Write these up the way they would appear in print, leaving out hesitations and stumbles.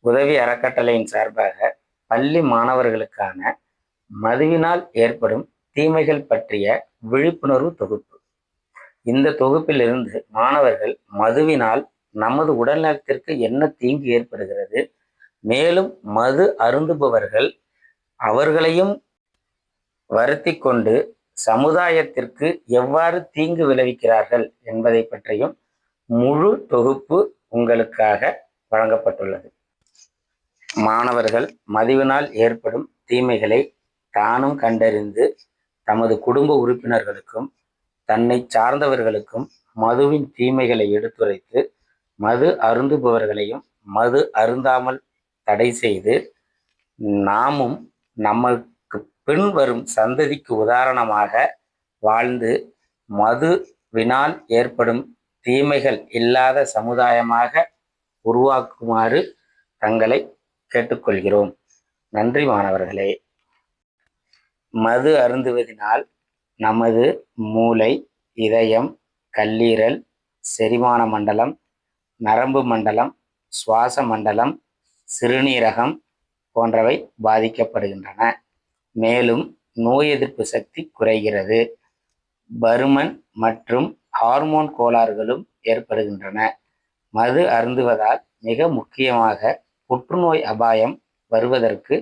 உதவி அறக்கட்டளையின் சார்பாக பள்ளி மாணவர்களுக்கான மதுவினால் ஏற்படும் தீமைகள் பற்றிய விழிப்புணர்வு தொகுப்பு. இந்த தொகுப்பிலிருந்து மாணவர்கள் மதுவினால் நமது உடல் நலத்திற்கு என்ன தீங்கு ஏற்படுகிறது, மேலும் மது அருந்துபவர்கள் அவர்களையும் வருத்தி கொண்டு சமுதாயத்திற்கு எவ்வாறு தீங்கு விளைவிக்கிறார்கள் என்பதை பற்றியும் முழு தொகுப்பு உங்களுக்காக வழங்கப்பட்டுள்ளது. மாணவர்கள் மதுவினால் ஏற்படும் தீமைகளை தானும் கண்டறிந்து தமது குடும்ப உறுப்பினர்களுக்கும் தன்னை சார்ந்தவர்களுக்கும் மதுவின் தீமைகளை எடுத்துரைத்து மது அருந்துபவர்களையும் மது அருந்தாமல் தடை செய்து நாமும் நமக்கு பின் வரும் சந்ததிக்கு உதாரணமாக வாழ்ந்து மதுவினால் ஏற்படும் தீமைகள் இல்லாத சமுதாயமாக உருவாக்குமாறு தங்களை கேட்டுக்கொள்கிறோம். நன்றி மாணவர்களே. மது அருந்துவதினால் நமது மூளை, இதயம், கல்லீரல், செரிமான மண்டலம், நரம்பு மண்டலம், சுவாச மண்டலம், சிறுநீரகம் போன்றவை பாதிக்கப்படுகின்றன. மேலும் நோய் எதிர்ப்பு சக்தி குறைகிறது. பருமன் மற்றும் ஹார்மோன் கோளாறுகளும் ஏற்படுகின்றன. மது அருந்துவதால் மிக முக்கியமாக புற்றுநோய் அபாயம் வருவதற்கு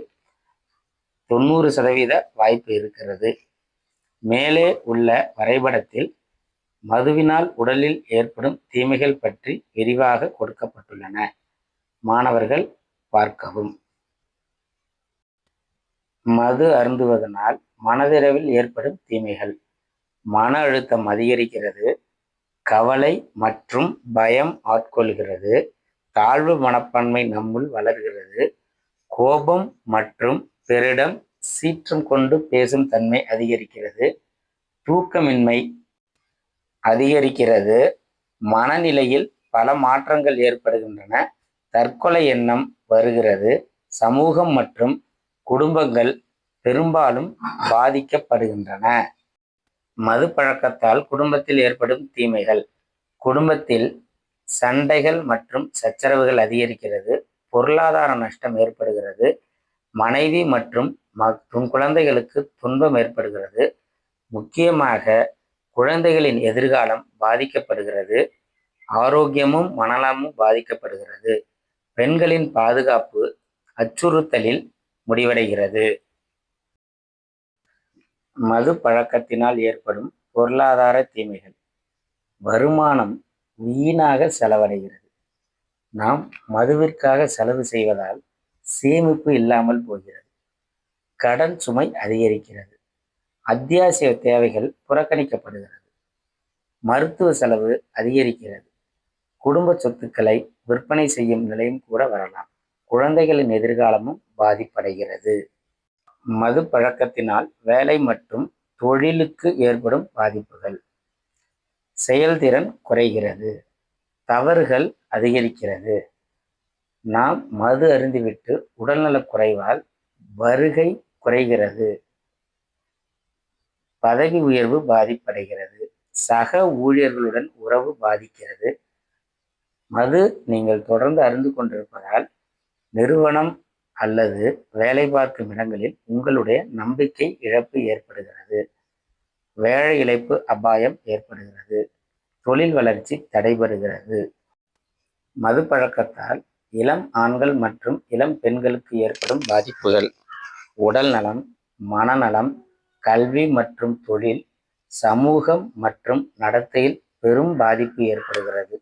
90% வாய்ப்பு இருக்கிறது. மேலே உள்ள வரைபடத்தில் மதுவினால் உடலில் ஏற்படும் தீமைகள் பற்றி விரிவாக கொடுக்கப்பட்டுள்ளன. மாணவர்கள் பார்க்கவும். மது அருந்துவதனால் மனதிரவில் ஏற்படும் தீமைகள்: மன அழுத்தம் அதிகரிக்கிறது, கவலை மற்றும் பயம் ஆட்கொள்கிறது, தாழ்வு மனப்பான்மை நம்முள் வளர்கிறது, கோபம் மற்றும் பிறரிடம் சீற்றம் கொண்டு பேசும் தன்மை அதிகரிக்கிறது, தூக்கமின்மை அதிகரிக்கிறது, மனநிலையில் பல மாற்றங்கள் ஏற்படுகின்றன, தற்கொலை எண்ணம் வருகிறது, சமூகம் மற்றும் குடும்பங்கள் பெரும்பாலும் பாதிக்கப்படுகின்றன. மது பழக்கத்தால் குடும்பத்தில் ஏற்படும் தீமைகள்: குடும்பத்தில் சண்டைகள் மற்றும் சச்சரவுகள் அதிகரிக்கிறது, பொருளாதார நஷ்டம் ஏற்படுகிறது, மனைவி மற்றும் குழந்தைகளுக்கு துன்பம் ஏற்படுகிறது, முக்கியமாக குழந்தைகளின் எதிர்காலம் பாதிக்கப்படுகிறது, ஆரோக்கியமும் மனநலமும் பாதிக்கப்படுகிறது, பெண்களின் பாதுகாப்பு அச்சுறுத்தலில் முடிவடைகிறது. மது பழக்கத்தினால் ஏற்படும் பொருளாதார தீமைகள்: வருமானம் வீணாக செலவடைகிறது. நாம் மதுவிற்காக செலவு செய்வதால் சேமிப்பு இல்லாமல் போகிறது. கடன் சுமை அதிகரிக்கிறது. அத்தியாவசிய தேவைகள் புறக்கணிக்கப்படுகிறது. மருத்துவ செலவு அதிகரிக்கிறது. குடும்ப சொத்துக்களை விற்பனை செய்யும் நிலையும் கூட வரலாம். குழந்தைகளின் எதிர்காலமும் பாதிப்படைகிறது. மது பழக்கத்தினால் வேலை மற்றும் தொழிலுக்கு ஏற்படும் பாதிப்புகள்: செயல்திறன் குறைகிறது, தவறுகள் அதிகரிக்கிறது. நாம் மது அருந்திவிட்டு உடல்நலக் குறைவால் வருகை குறைகிறது, பதவி உயர்வு பாதிப்படைகிறது, சக ஊழியர்களுடன் உறவு பாதிக்கிறது. மது நீங்கள் தொடர்ந்து அருந்து கொண்டிருப்பதால் நிறுவனம் அல்லது வேலை பார்க்கும் இடங்களில் உங்களுடைய நம்பிக்கை இழப்பு ஏற்படுகிறது, வேலை இழப்பு அபாயம் ஏற்படுகிறது, தொழில் வளர்ச்சி தடைபடுகிறது. மது பழக்கத்தால் இளம் ஆண்கள் மற்றும் இளம் பெண்களுக்கு ஏற்படும் பாதிப்புகள்: உடல் நலம், மனநலம், கல்வி மற்றும் தொழில், சமூகம் மற்றும் நடத்தையில் பெரும் பாதிப்பு ஏற்படுகிறது,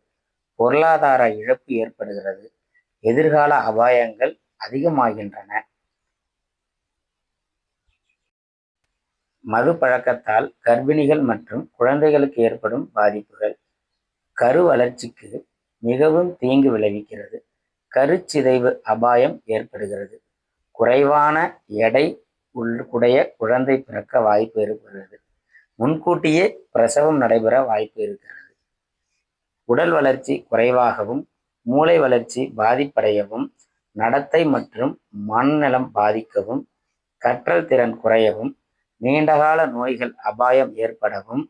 பொருளாதார இழப்பு ஏற்படுகிறது, எதிர்கால அபாயங்கள் அதிகமாகின்றன. மது பழக்கத்தால் கர்ப்பிணிகள் மற்றும் குழந்தைகளுக்கு ஏற்படும் பாதிப்புகள்: கரு வளர்ச்சிக்கு மிகவும் தீங்கு விளைவிக்கிறது, கருச்சிதைவு அபாயம் ஏற்படுகிறது, குறைவான எடை உடைய குழந்தை பிறக்க வாய்ப்பு இருக்கிறது, முன்கூட்டியே பிரசவம் நடைபெற வாய்ப்பு இருக்கிறது, உடல் வளர்ச்சி குறைவாகவும் மூளை வளர்ச்சி பாதிப்படையவும், நடத்தை மற்றும் மனநலம் பாதிக்கவும், கற்றல் திறன் குறையவும், நீண்டகால நோய்கள் அபாயம் ஏற்படவும்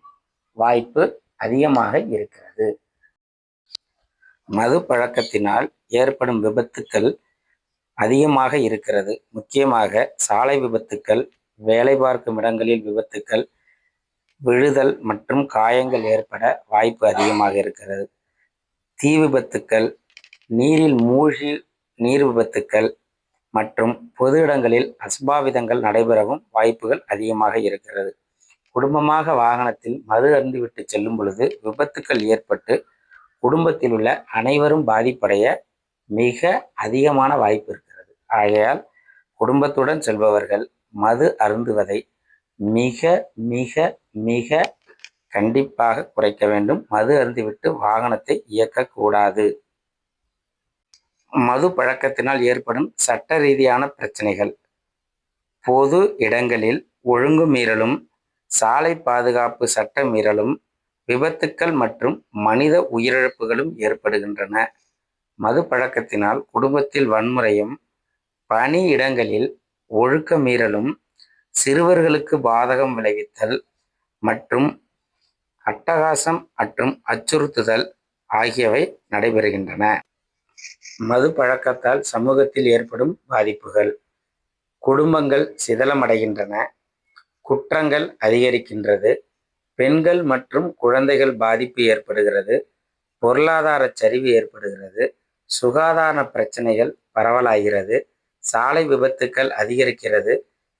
வாய்ப்பு அதிகமாக இருக்கிறது. மது பழக்கத்தினால் ஏற்படும் விபத்துக்கள்: அதிகமாக இருக்கிறது. முக்கியமாக சாலை விபத்துக்கள், வேலை பார்க்கும் இடங்களில் விபத்துக்கள், விழுதல் மற்றும் காயங்கள் ஏற்பட வாய்ப்பு அதிகமாக இருக்கிறது. தீ விபத்துக்கள், நீரில் மூழ்கி நீர் விபத்துக்கள் மற்றும் பொது இடங்களில் அசம்பாவிதங்கள் நடைபெறவும் வாய்ப்புகள் அதிகமாக இருக்கிறது. குடும்பமாக வாகனத்தில் மது அருந்திவிட்டு செல்லும் பொழுது விபத்துக்கள் ஏற்பட்டு குடும்பத்தில் உள்ள அனைவரும் பாதிப்படைய மிக அதிகமான வாய்ப்பு இருக்கிறது. ஆகையால் குடும்பத்துடன் செல்பவர்கள் மது அருந்துவதை மிக மிக மிக கண்டிப்பாக குறைக்க வேண்டும். மது அருந்திவிட்டு வாகனத்தை இயக்கக்கூடாது. மது பழக்கத்தினால் ஏற்படும் சட்ட ரீதியான பிரச்சனைகள். பொது இடங்களில் ஒழுங்கு மீறலும், சாலை பாதுகாப்பு சட்ட மீறலும், விபத்துக்கள் மற்றும் மனித உயிரிழப்புகளும் ஏற்படுகின்றன. மது பழக்கத்தினால் குடும்பத்தில் வன்முறையும், பணி இடங்களில் ஒழுக்க மீறலும், சிறுவர்களுக்கு பாதகம் விளைவித்தல் மற்றும் அட்டகாசம் மற்றும் அச்சுறுத்துதல் ஆகியவை நடைபெறுகின்றன. மது பழக்கத்தால் சமூகத்தில் ஏற்படும் பாதிப்புகள். குடும்பங்கள் சிதலமடைகின்றன, குற்றங்கள் அதிகரிக்கின்றது, பெண்கள் மற்றும் குழந்தைகள் பாதிப்பு ஏற்படுகிறது, பொருளாதார சரிவு ஏற்படுகிறது, சுகாதார பிரச்சனைகள் பரவலாகிறது, சாலை விபத்துக்கள் அதிகரிக்கிறது,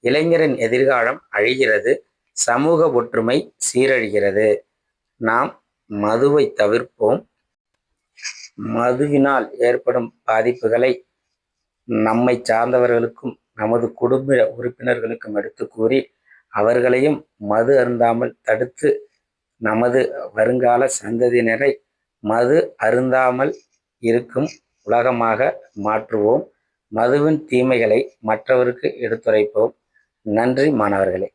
இளைஞரின் எதிர்காலம் அழிகிறது, சமூக ஒற்றுமை சீரழிகிறது. நாம் மதுவை தவிர்ப்போம். மதுவினால் ஏற்படும் பாதிப்புகளை நம்மை சார்ந்தவர்களுக்கும் நமது குடும்ப உறுப்பினர்களுக்கும் எடுத்து கூறி அவர்களையும் மது அருந்தாமல் தடுத்து நமது வருங்கால சந்ததியினரை மது அருந்தாமல் இருக்கும் உலகமாக மாற்றுவோம். மதுவின் தீமைகளை மற்றவருக்கு எடுத்துரைப்போம். நன்றி மாணவர்களே.